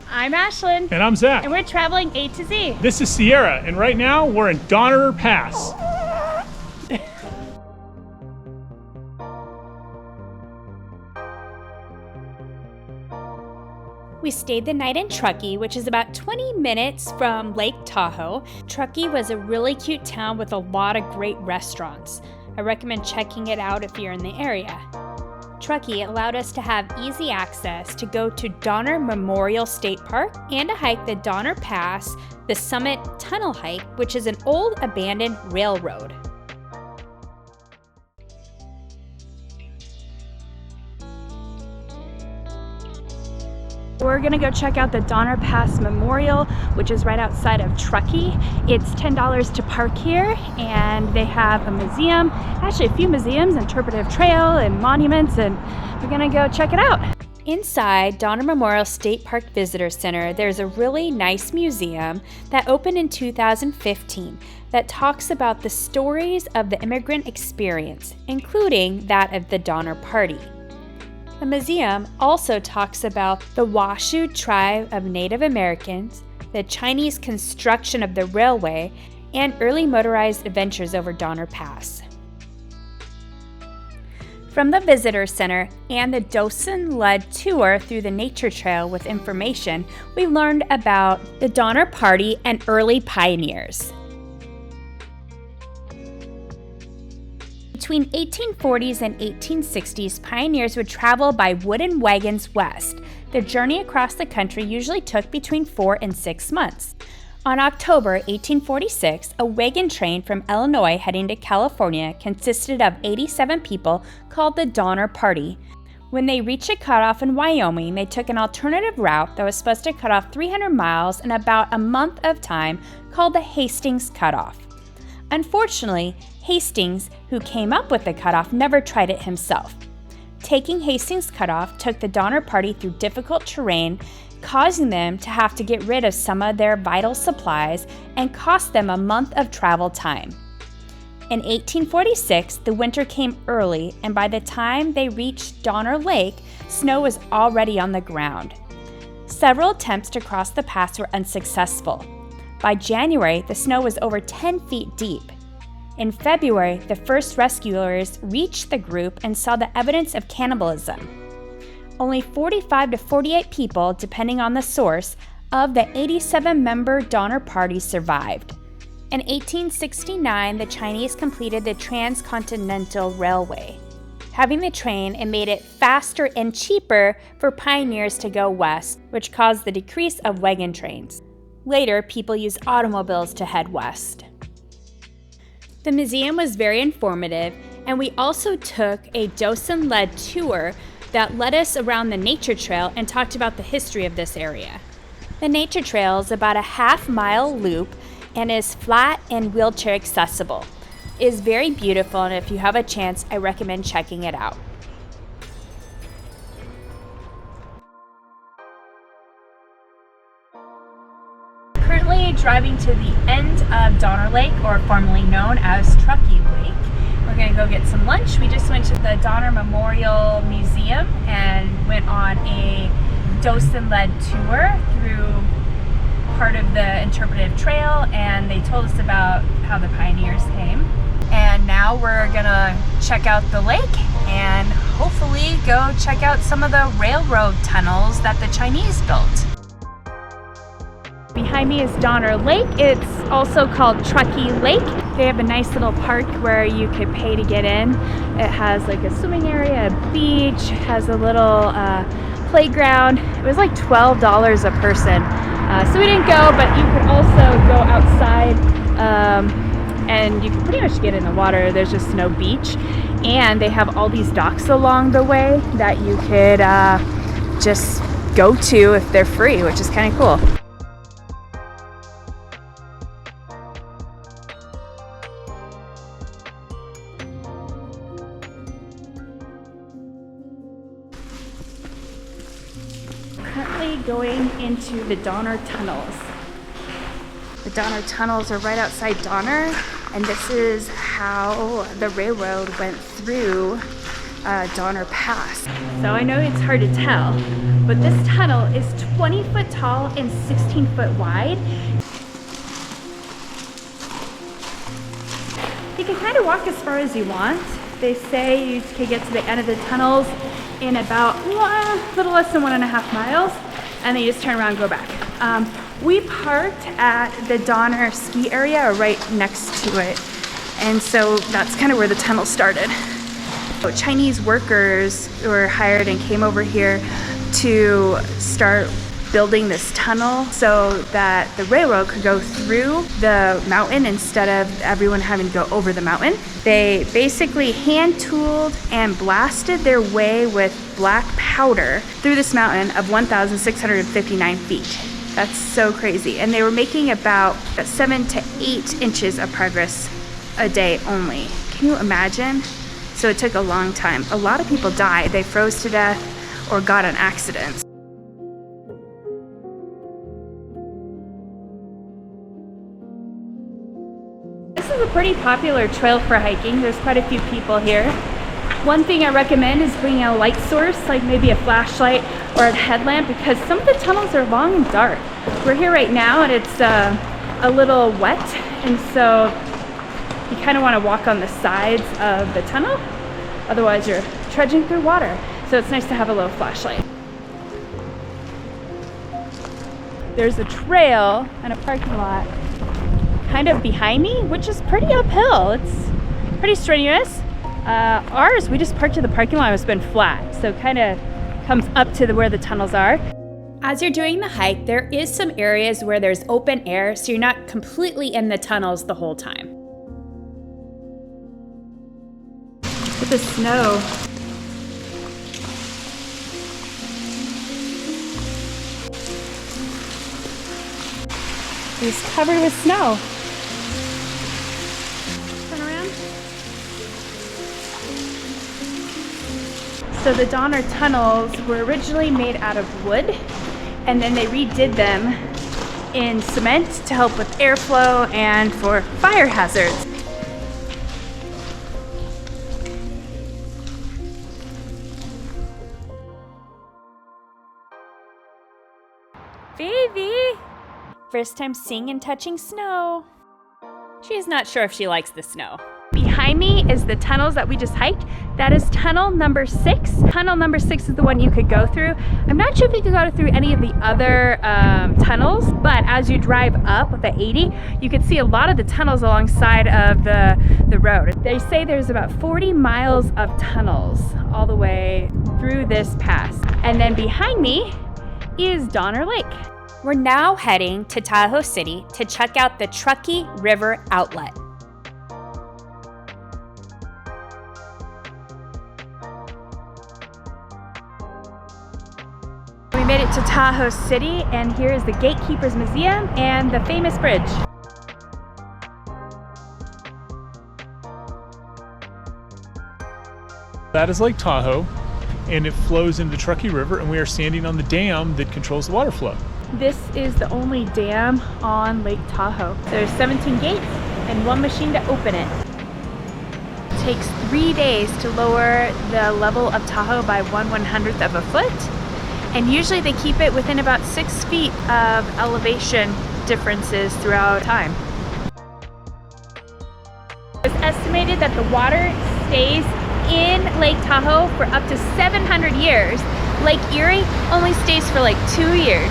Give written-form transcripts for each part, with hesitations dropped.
I'm Ashlyn. And I'm Zach. And we're traveling A to Z. This is Sierra, and right now we're in Donner Pass. We stayed the night in Truckee, which is about 20 minutes from Lake Tahoe. Truckee was a really cute town with a lot of great restaurants. I recommend checking it out if you're in the area. Truckee allowed us to have easy access to go to Donner Memorial State Park and to hike the Donner Pass, the Summit Tunnel hike, which is an old abandoned railroad. We're gonna go check out the Donner Pass Memorial, which is right outside of Truckee. It's $10 to park here, and they have a museum, actually a few museums, interpretive trail and monuments, and we're gonna go check it out. Inside Donner Memorial State Park Visitor Center, there's a really nice museum that opened in 2015 that talks about the stories of the immigrant experience, including that of the Donner Party. The museum also talks about the Washoe tribe of Native Americans, the Chinese construction of the railway, and early motorized adventures over Donner Pass. From the Visitor Center and the docent-led tour through the nature trail with information, we learned about the Donner Party and early pioneers. Between 1840s and 1860s, pioneers would travel by wooden wagons west. Their journey across the country usually took between 4 and 6 months. On October 1846, a wagon train from Illinois heading to California consisted of 87 people called the Donner Party. When they reached a cutoff in Wyoming, they took an alternative route that was supposed to cut off 300 miles in about a month of time called the Hastings Cutoff. Unfortunately, Hastings, who came up with the cutoff, never tried it himself. Taking Hastings Cutoff took the Donner Party through difficult terrain, causing them to have to get rid of some of their vital supplies and cost them a month of travel time. In 1846, the winter came early, and by the time they reached Donner Lake, snow was already on the ground. Several attempts to cross the pass were unsuccessful. By January, the snow was over 10 feet deep. In February, the first rescuers reached the group and saw the evidence of cannibalism. Only 45 to 48 people, depending on the source, of the 87-member Donner Party survived. In 1869, the Chinese completed the Transcontinental Railway. Having the train, it made it faster and cheaper for pioneers to go west, which caused the decrease of wagon trains. Later, people used automobiles to head west. The museum was very informative, and we also took a docent-led tour that led us around the nature trail and talked about the history of this area. The nature trail is about a half-mile loop and is flat and wheelchair accessible. It is very beautiful, and if you have a chance, I recommend checking it out. Currently driving to the end of Donner Lake, or formerly known as Truckee Lake. We're going to go get some lunch. We just went to the Donner Memorial Museum and went on a docent-led tour through part of the interpretive trail, and they told us about how the pioneers came. And now we're going to check out the lake and hopefully go check out some of the railroad tunnels that the Chinese built. Behind me is Donner Lake. It's also called Truckee Lake. They have a nice little park where you could pay to get in. It has like a swimming area, a beach, has a little playground. It was like $12 a person. So we didn't go, but you could also go outside and you can pretty much get in the water. There's just no beach. And they have all these docks along the way that you could just go to if they're free, which is kind of cool. Currently going into the Donner Tunnels. The Donner Tunnels are right outside Donner, and this is how the railroad went through Donner Pass. So I know it's hard to tell, but this tunnel is 20 foot tall and 16 foot wide. You can kind of walk as far as you want. They say you can get to the end of the tunnels in about a little less than 1.5 miles, and then you just turn around and go back. We parked at the Donner ski area, or right next to it, and so that's kind of where the tunnel started. So Chinese workers were hired and came over here to start building this tunnel so that the railroad could go through the mountain instead of everyone having to go over the mountain. They basically hand-tooled and blasted their way with black powder through this mountain of 1,659 feet. That's so crazy. And they were making about 7 to 8 inches of progress a day only. Can you imagine? So it took a long time. A lot of people died. They froze to death or got in accidents. This is a pretty popular trail for hiking. There's quite a few people here. One thing I recommend is bringing a light source, like maybe a flashlight or a headlamp, because some of the tunnels are long and dark. We're here right now and it's a little wet, and so you kind of want to walk on the sides of the tunnel, otherwise you're trudging through water. So it's nice to have a little flashlight. There's a trail and a parking lot kind of behind me, which is pretty uphill. It's pretty strenuous. Ours, we just parked in the parking lot. It's been flat, so it kind of comes up to where the tunnels are. As you're doing the hike, there is some areas where there's open air, so you're not completely in the tunnels the whole time. Look at the snow. It's covered with snow. Turn around. So the Donner tunnels were originally made out of wood, and then they redid them in cement to help with airflow and for fire hazards. Baby! First time seeing and touching snow. She's not sure if she likes the snow. Behind me is the tunnels that we just hiked. That is tunnel number 6. Tunnel number 6 is the one you could go through. I'm not sure if you could go through any of the other tunnels, but as you drive up the 80, you can see a lot of the tunnels alongside of the road. They say there's about 40 miles of tunnels all the way through this pass. And then behind me is Donner Lake. We're now heading to Tahoe City to check out the Truckee River outlet. We made it to Tahoe City, and here is the Gatekeepers Museum and the famous bridge. That is Lake Tahoe, and it flows into the Truckee River, and we are standing on the dam that controls the water flow. This is the only dam on Lake Tahoe. There's 17 gates and 1 machine to open it. It takes 3 days to lower the level of Tahoe by 1/100th of a foot. And usually they keep it within about 6 feet of elevation differences throughout time. It's estimated that the water stays in Lake Tahoe for up to 700 years. Lake Erie only stays for like 2 years.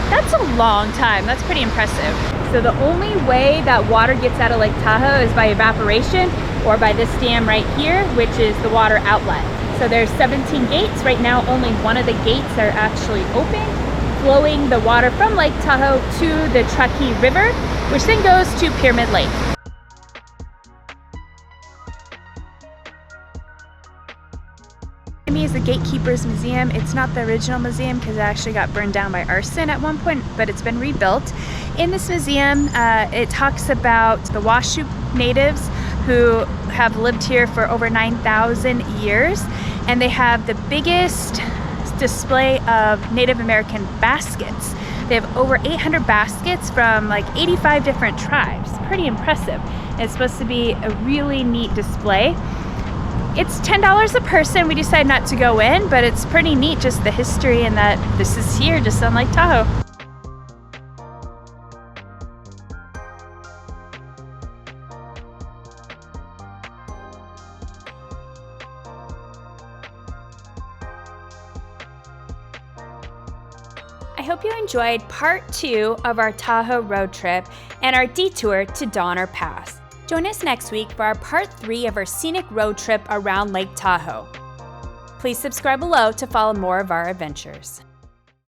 That's a long time. That's pretty impressive. So the only way that water gets out of Lake Tahoe is by evaporation or by this dam right here, which is the water outlet. So there's 17 gates. Right now, only one of the gates are actually open, flowing the water from Lake Tahoe to the Truckee River, which then goes to Pyramid Lake. Is the Gatekeepers Museum. It's not the original museum because it actually got burned down by arson at one point, but it's been rebuilt. In this museum, it talks about the Washoe natives who have lived here for over 9,000 years, and they have the biggest display of Native American baskets. They have over 800 baskets from like 85 different tribes. Pretty impressive. It's supposed to be a really neat display. It's $10 a person. We decided not to go in, but it's pretty neat, just the history and that this is here just on Lake Tahoe. I hope you enjoyed part 2 of our Tahoe road trip and our detour to Donner Pass. Join us next week for our part 3 of our scenic road trip around Lake Tahoe. Please subscribe below to follow more of our adventures.